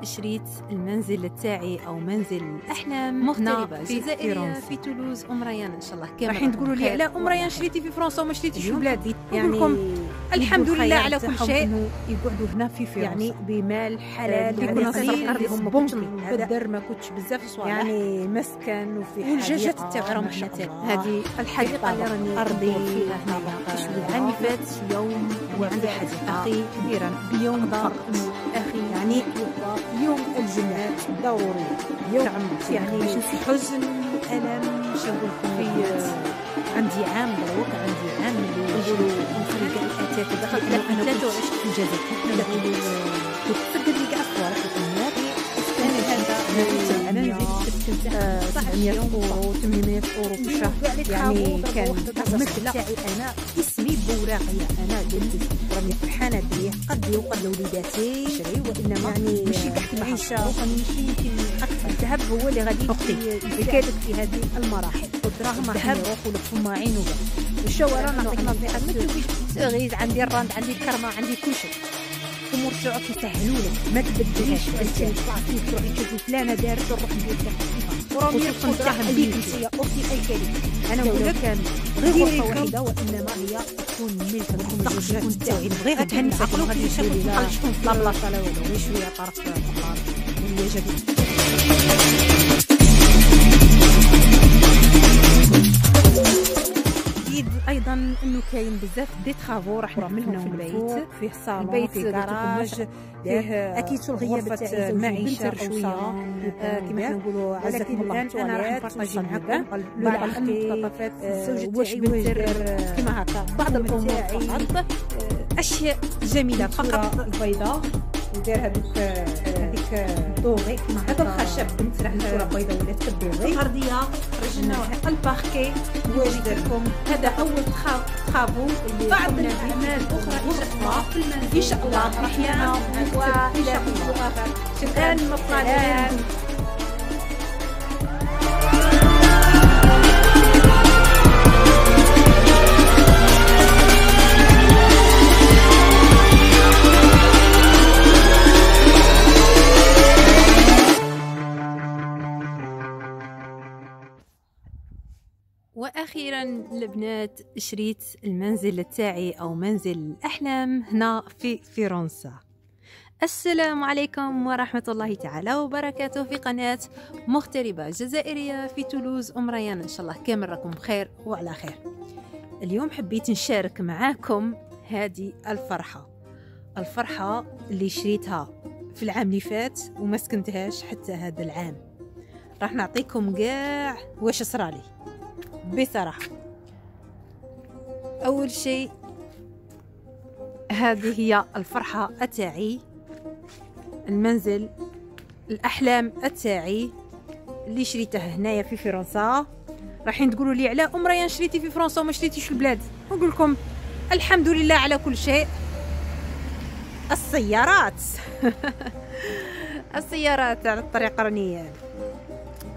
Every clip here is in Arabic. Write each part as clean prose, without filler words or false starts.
شريت المنزل تاعي او منزل الاحلام مغتربه جزائريه في تولوز ام ريان ان شاء الله. رايحين تقولوا لي لا ام ريان شريتي في فرنسا وما شريتيش في بلادي. نقول لكم الحمد لله على كل شيء. يقعدوا هنا في فرنسا يعني بمال حلال يكون قليل بونكي بدر ما كنتش بزاف صوالح يعني مسكن وفي والجاجات تاعي راهم حنا هذه الحديقه اللي راني ارضي فيها هنايا. العام اللي فات يوم عندي حديقه اخي كبيرا بيوم فقط اخي يعني يوم الجمعة ضروري يوم يعني حزن ألم شنقول في عندي عام دروك عندي عام نقولوا نخرج الأتات دخلت أنا 23 في الجزائر نقولوا كنت تفقد لي كاع الصوالح والأمور أنا نزيد 700 أورو 800 أورو في الشهر يعني كان مثل تاعي أنا اسمي بوراقية أنا درت راني فرحانة بيه قدي وقد وليداتي شري وإنما يعني ماشي كاع المعيشة راني ماشي يمكن أكثر الذهب هو اللي غادي يفيدك في هذه المراحل والدراهم راح يروح ولك فما عين وكاع والشوارع نعطيك نصيحة ما تلويش تغيز عندي الراند عندي الكرمة عندي كل شيء الامور تاعك يسهلوا لك ما تبدليش انت تطلع فيك تروحي تشوفي فلانه دارت نروح ندير لها وراني القدره عليك انت اختي اي كلمه انا نقول لك غير غرفه واحده وانما هي تكون ملكك تكون تاعي بغيت تهني ساكن غادي نشوفي لا شكون في بلاصه لا والو غير شويه طرف الارض وهي جديد. ايضا انه كاين بزاف دي ترافو راح نعملهم في البيت فيه صالون فيه كراج فيه اكيد شغليه تاع المعيشه شويه كما نقولوا عزكم الله انا راح نبارطاجي معكم بعض المقتطفات واش بندير كما هكا بعض الامور فقط اشياء جميله فقط البيضاء ندير هذيك دوغي هذا الخشب بنت راح نديرها بيضاء ولا تكدوغي الارضيه خرجناها الباركي واجد لكم هذا اول ترافو اللي بعض الاعمال اخرى في المنزل ان شاء الله رحنا والى فيديو اخر. شكرا مطلع واخيرا البنات شريت المنزل تاعي او منزل الاحلام هنا في فرنسا. السلام عليكم ورحمه الله تعالى وبركاته في قناه مغتربه جزائريه في تولوز ام ريان. ان شاء الله كامل راكم بخير وعلى خير. اليوم حبيت نشارك معاكم هذه الفرحه اللي شريتها في العام اللي فات وما سكنتهاش حتى هذا العام. راح نعطيكم كاع واش صرالي بصراحة. أول شيء هذه هي الفرحة أتاعي المنزل الأحلام أتاعي اللي شريته هنايا في فرنسا. رايحين تقولوا لي على أم ريان شريتي في فرنسا وما شريتيش في بلادي. نقول لكم الحمد لله على كل شيء. السيارات السيارات على الطريق راني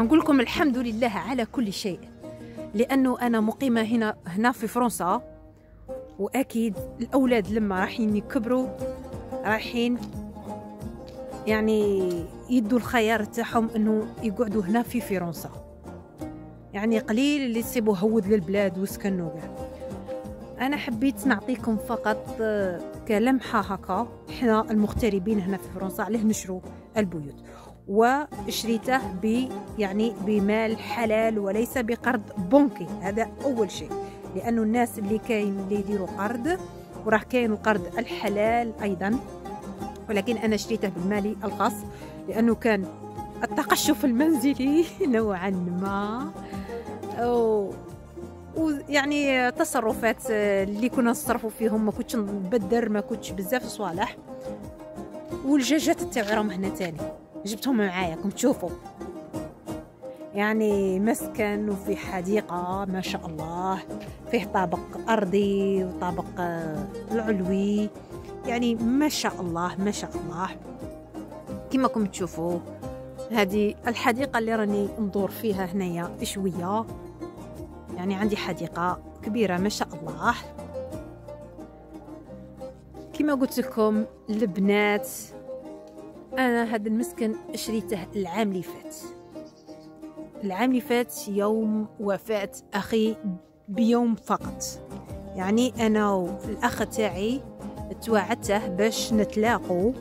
نقول لكم الحمد لله على كل شيء لانه انا مقيمه هنا في فرنسا واكيد الاولاد لما رايحين يكبروا رايحين يعني يدوا الخيار تاعهم انه يقعدوا هنا في فرنسا. يعني قليل اللي يصيبوا هود للبلاد وسكنوا كاع. انا حبيت نعطيكم فقط كلمحه هكا احنا المغتربين هنا في فرنسا عليه نشرو البيوت وشريته يعني بمال حلال وليس بقرض بنكي. هذا اول شيء لانه الناس اللي كاين اللي يديروا قرض وراه كاين القرض الحلال ايضا ولكن انا شريته بالمالي الخاص لانه كان التقشف المنزلي نوعا ما ويعني تصرفات اللي كنا نصرفوا فيهم ما كنتش نبدر ما كنتش بزاف صوالح. والجاجات تاعي راهم هنا تاني جبتهم معايا كم تشوفوا يعني مسكن وفي حديقة ما شاء الله فيه طابق أرضي وطابق العلوي يعني ما شاء الله ما شاء الله كما كم تشوفوا. هذه الحديقة اللي راني ندور فيها هنايا شوية يعني عندي حديقة كبيرة ما شاء الله. كما قلت لكم البنات انا هذا المسكن شريته العام اللي فات. العام اللي فات يوم وفاة اخي بيوم فقط. يعني انا والاخ تاعي توعدته باش نتلاقوا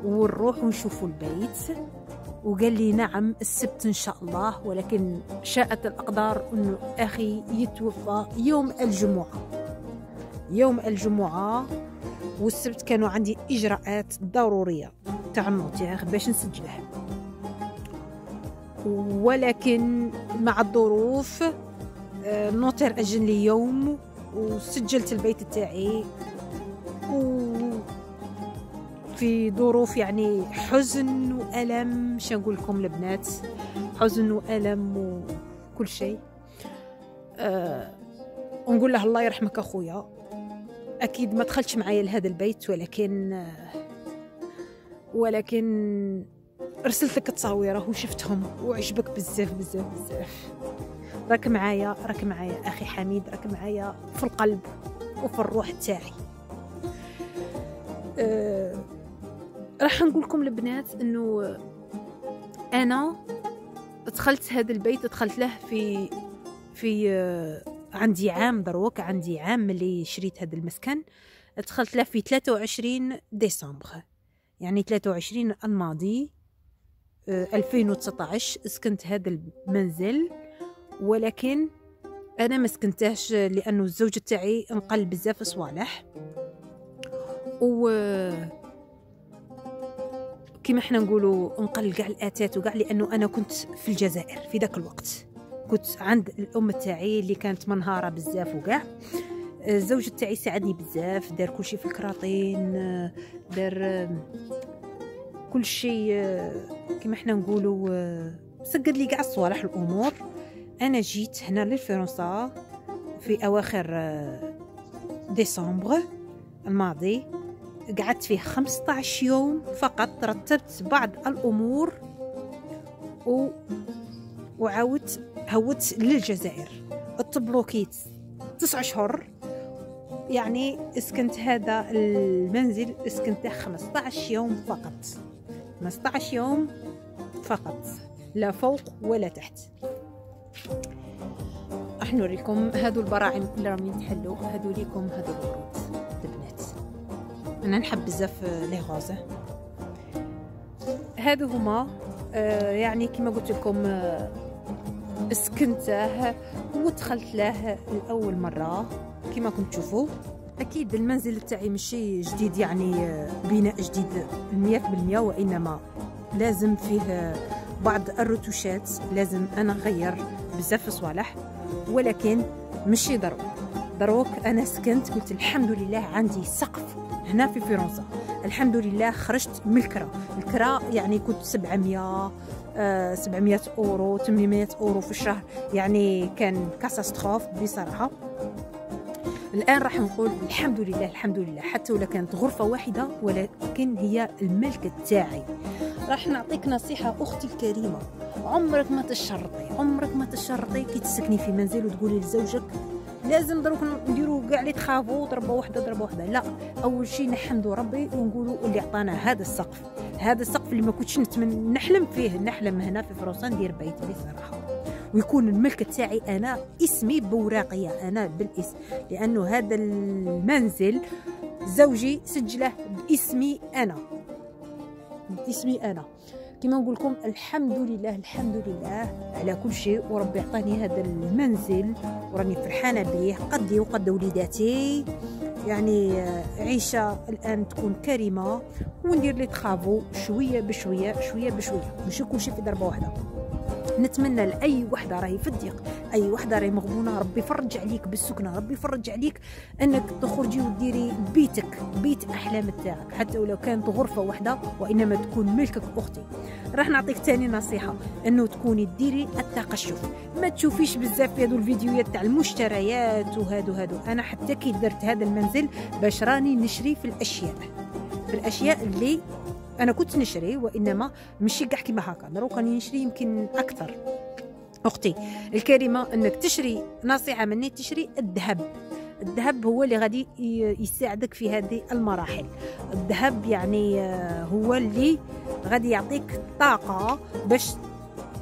ونروح ونشوفوا البيت، وقال لي نعم السبت ان شاء الله، ولكن شاءت الاقدار انه اخي يتوفى يوم الجمعة. يوم الجمعة والسبت كانوا عندي اجراءات ضرورية تاع النوتيغ باش نسجله، ولكن مع الظروف النوتير اجل لي يوم وسجلت البيت تاعي، في ظروف يعني حزن وألم. شو نقول لكم البنات، حزن وألم وكل شيء. ونقول له الله يرحمك أخويا، أكيد ما دخلتش معايا لهذا البيت، ولكن رسلت لك تصاويره وشفتهم وعجبك بزاف بزاف بزاف. راك معايا أخي حميد، راك معايا في القلب وفي الروح تاعي. راح نقول لكم البنات انه انا دخلت هذا البيت، دخلت له في عندي عام دروك، عندي عام ملي شريت هذا المسكن. دخلت له في 23 ديسمبر، يعني 23 الماضي 2019 سكنت هذا المنزل. ولكن انا ما سكنتهش لانه الزوج تاعي انقل بزاف صوالح، و كما احنا نقولوا انقل كاع الاتات وكاع، لانه انا كنت في الجزائر في ذاك الوقت، كنت عند الام تاعي اللي كانت منهاره بزاف وكاع. الزوج تاعي ساعدني بزاف، دار كل شيء في الكراطين، دار كل شيء كما احنا نقولوا، سقد لي كاع الصوالح الامور. انا جيت هنا لفرنسا في اواخر ديسمبر الماضي، قعدت فيه 15 يوم فقط، رتبت بعض الأمور وعاودت هوت للجزائر. التبلوكيت 9 أشهر، يعني اسكنت هذا المنزل اسكنته 15 يوم فقط، 15 يوم فقط، لا فوق ولا تحت. راح نوريكم هادو البراعم اللي راهم يتحلوا، هادو ليكم، هادو الورود البنات. انا نحب بزاف لي غوزه. هادو هما يعني كما قلت لكم سكنته ودخلت له لاول مره كما كنتم تشوفوا. اكيد المنزل تاعي ماشي جديد، يعني بناء جديد 100%، وانما لازم فيه بعض الرتوشات، لازم انا نغير بزاف صوالح، ولكن ماشي دروك انا سكنت قلت الحمد لله عندي سقف هنا في فرنسا. الحمد لله خرجت من الكرا يعني كنت 700 أورو 800 أورو في الشهر، يعني كان كاتاستروف بصراحة. الآن راح نقول الحمد لله الحمد لله، حتى ولا كانت غرفة واحدة ولكن هي الملك تاعي. راح نعطيك نصيحة أختي الكريمة، عمرك ما تشرطي كي تسكني في منزل وتقولي لزوجك لازم دروك نديروا كاع اللي تخافوا ضربه واحده. لا، اول شيء نحمدوا ربي ونقولوا اللي عطانا هذا السقف اللي ما كنتش نحلم هنا في فرنسا ندير بيت بصراحه، ويكون الملك تاعي انا، اسمي بوراقيه انا بالاسم، لانه هذا المنزل زوجي سجله باسمي انا كما نقول لكم الحمد لله على كل شيء. وربي عطاني هذا المنزل وراني فرحانه به، قدي وقد وليداتي، يعني عيشه الان تكون كريمه، وندير لي تخافوا شويه بشويه ماشي كل شيء في ضربه واحده. نتمنى لاي وحده راهي في الضيق، اي وحده راهي مغبونه، ربي يفرج عليك بالسكنه، ربي يفرج عليك انك تخرجي وديري بيت احلام تاعك، حتى ولو كانت غرفه واحده، وانما تكون ملكك اختي. راح نعطيك ثاني نصيحه، انه تكوني ديري التقشف، ما تشوفيش بزاف في هذو الفيديوهات تاع المشتريات وهادو. انا حتى كي درت هذا المنزل باش راني نشري في الاشياء اللي انا كنت نشري، وانما ماشي كاع كيما هكا، دروك راني نشري يمكن اكثر. اختي الكريمه انك تشري، نصيحه مني، تشري الذهب هو اللي غادي يساعدك في هذه المراحل. الذهب يعني هو اللي غادي يعطيك طاقه باش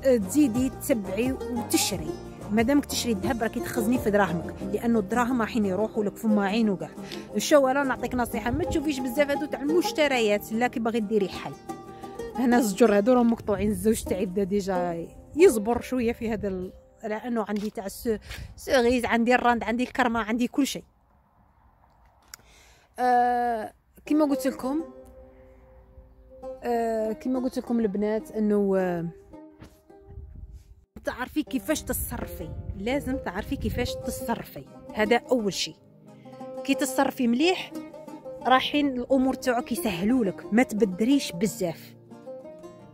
تزيدي تتبعي وتشري. مادامك تشري الذهب راكي تخزني في دراهمك، لانه الدراهم راحين يروحوا لك فما عين وكاع. الشواله نعطيك نصيحه، ما تشوفيش بزاف هادو تاع المشتريات، لا كي باغي ديري حل. هنا الزجر هادو راهم مقطوعين، الزوج تاعي بدا ديجا يصبر شويه في هذا لانه عندي تاع سوغيز، عندي الراند، عندي الكرمه، عندي كل شيء. كما قلت لكم البنات انه تعرفي كيفاش تصرفي، لازم تعرفي كيفاش تصرفي، هذا اول شيء. كي تصرفي مليح راحين الامور تاعك يسهلوا لك. ما تبدريش بزاف،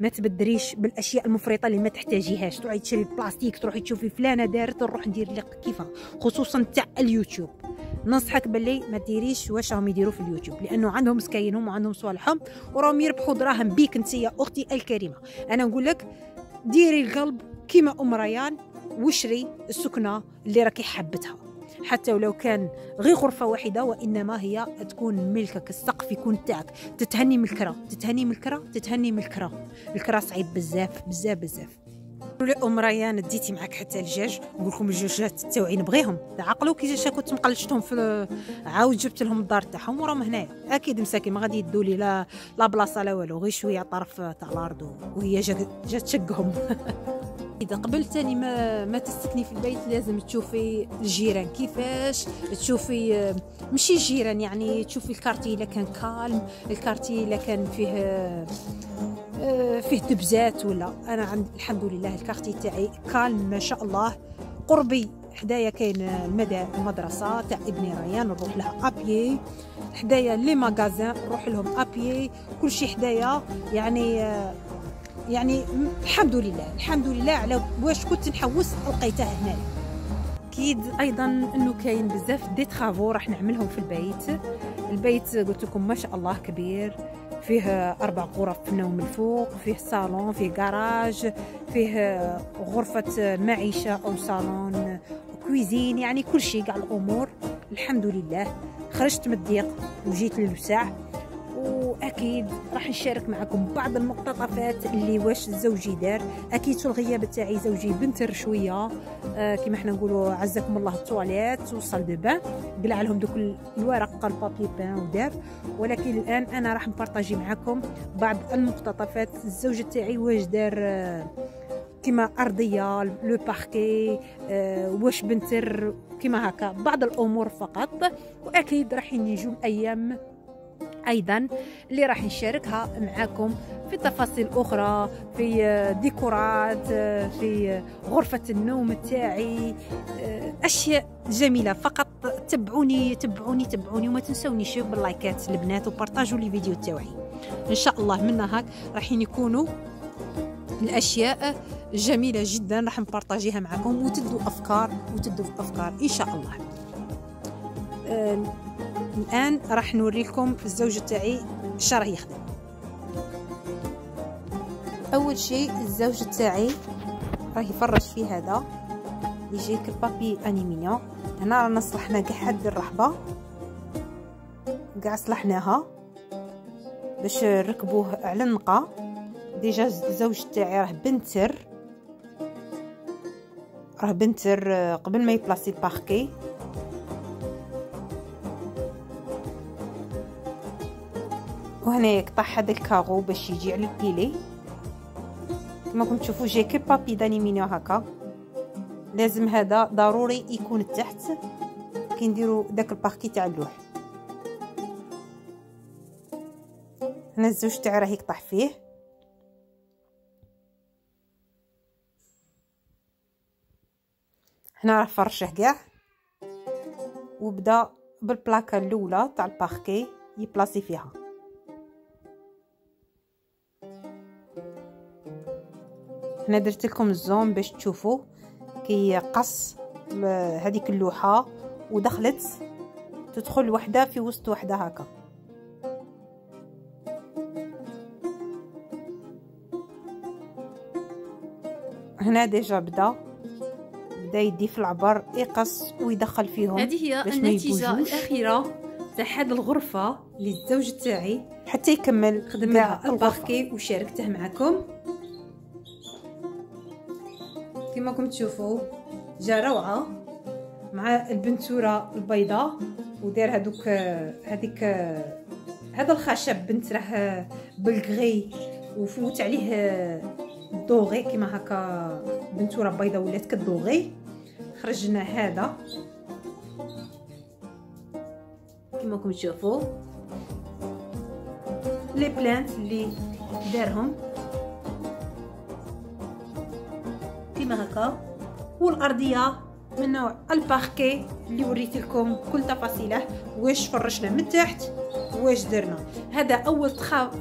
ما تبدريش بالاشياء المفرطه اللي ما تحتاجيهاش. تروحي تشري البلاستيك، تروحي تشوفي فلانه دارت نروح ندير لك كيفها، خصوصا تاع اليوتيوب. ننصحك باللي ما ديريش واش راهم يديروا في اليوتيوب، لانه عندهم سكاينهم وعندهم صوالحهم وراهم يربحوا دراهم بيك انت يا اختي الكريمه. انا نقول لك ديري القلب كيما ام ريان وشري السكنه اللي راكي حبتها، حتى ولو كان غير غرفه واحده، وانما هي تكون ملكك، السقف يكون تاعك، تتهني من الكرا، تتهني من الكرا، تتهني من الكرا. الكرا صعيب بزاف بزاف بزاف. ام ريان ديتي معك حتى الدجاج، نقول لكم الدجاجات تاوعي نبغيهم، تعقلوا كي كنت مقلشتهم في عاود جبت لهم الدار تاعهم وراهم هنايا. اكيد مساكين ما غادي يدوا لي لا بلاصه لا والو، غير شويه طرف تاع الارض وهي جات تشقهم. إذا قبل تاني ما تسكني في البيت لازم تشوفي الجيران كيفاش، تشوفي ماشي الجيران يعني تشوفي الكارتي إلا كان كالم، الكارتي إلا كان فيه دبزات ولا. أنا عند الحمد لله الكارتي تاعي كالم ما شاء الله. قربي حدايا كاين المدرسة تاع ابني ريان نروح لها أبيي، حدايا لي ماغازان نروح لهم أبيي، كل شيء حدايا يعني الحمد لله على واش كنت نحوس لقيته هنا. اكيد ايضا انه كاين بزاف دي ترافو راح نعملهم في البيت قلت لكم ما شاء الله كبير، فيه 4 غرف نوم الفوق، فيه صالون، فيه كراج، فيه غرفة معيشة او صالون، كويزين، يعني كل شيء كاع الامور الحمد لله. خرجت من الضيق وجيت للوسع، واكيد راح نشارك معكم بعض المقتطفات اللي واش زوجي دار. اكيد في الغياب تاعي زوجي بنتر شويه، كما حنا نقولوا عزكم الله التواليت وصل دو بان، قلع لهم دوك الورق البابي بان ودار. ولكن الان انا راح نبارطاجي معكم بعض المقتطفات الزوج تاعي واش دار، كما ارضيه لو باركي، واش بنتر كما هكا بعض الامور فقط. واكيد راح يجوا ايام ايضا اللي راح نشاركها معكم في تفاصيل اخرى، في ديكورات، في غرفه النوم تاعي، اشياء جميله. فقط تبعوني وما تنسونيش باللايكات البنات، وبارطاجوا لي فيديو تاعي. ان شاء الله منا هاك راح يكونوا الاشياء جميله جدا راح نبارطاجيها معكم، وتدوا افكار ان شاء الله. الان راح نوريكم الزوج تاعي اش راه يخدم. اول شيء الزوج تاعي راه يفرش في هذا يجيك البابي انيمينيون. هنا رانا صلحنا كاع حد الرحبه، كاع صلحناها باش نركبوه على النقا. ديجا الزوج تاعي راه بنتر قبل ما يبلاصي الباركي. وهنا يقطع هذا الكاغو باش يجي على البيلي. كما كنتم تشوفوا جاي كي بابي دانيمينيو هكا، لازم هذا ضروري يكون تحت كي نديروا داك الباركي تاع اللوح. هنا الزوج تاعي راه يقطع فيه. هنا راه فرشه كاع، وبدا بالبلاكه الاولى تاع الباركي يبلاصي فيها. هنا درت لكم الزوم باش تشوفوا كي قص هذيك اللوحه ودخلت تدخل وحده في وسط وحده هكا. هنا ديجا بدا بدا يدي في العبر يقص ويدخل فيهم. هذه هي النتيجه الاخيره تاع هذه الغرفه اللي الزوج تاعي حتى يكمل خدمها الباركي وشاركته معكم. كما راكم تشوفوا جا روعه مع البنتوره البيضاء، ودار هذيك هذا الخشب بنت راه بالغري وفوت عليه دوغي كما هكا، بنتوره بيضاء ولات كدوغي. خرجنا هذا كما راكم تشوفوا لي بلانت اللي دارهم كما هكا، والارضيه من نوع الباركي اللي وريت لكم كل تفاصيله، واش فرشنا من تحت واش درنا. هذا اول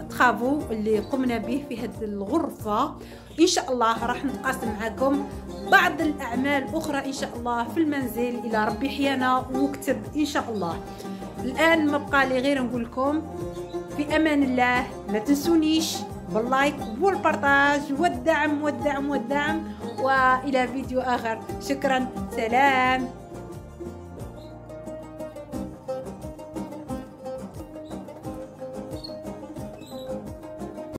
تخافو اللي قمنا به في هذه الغرفه. ان شاء الله راح نتقاسم معكم بعض الاعمال اخرى ان شاء الله في المنزل الى ربي حيانا وكتب ان شاء الله. الان ما بقى لي غير نقول لكم في امان الله، ما تنسونيش باللايك والبارطاج والدعم والدعم والدعم، والى فيديو اخر. شكرا، سلام.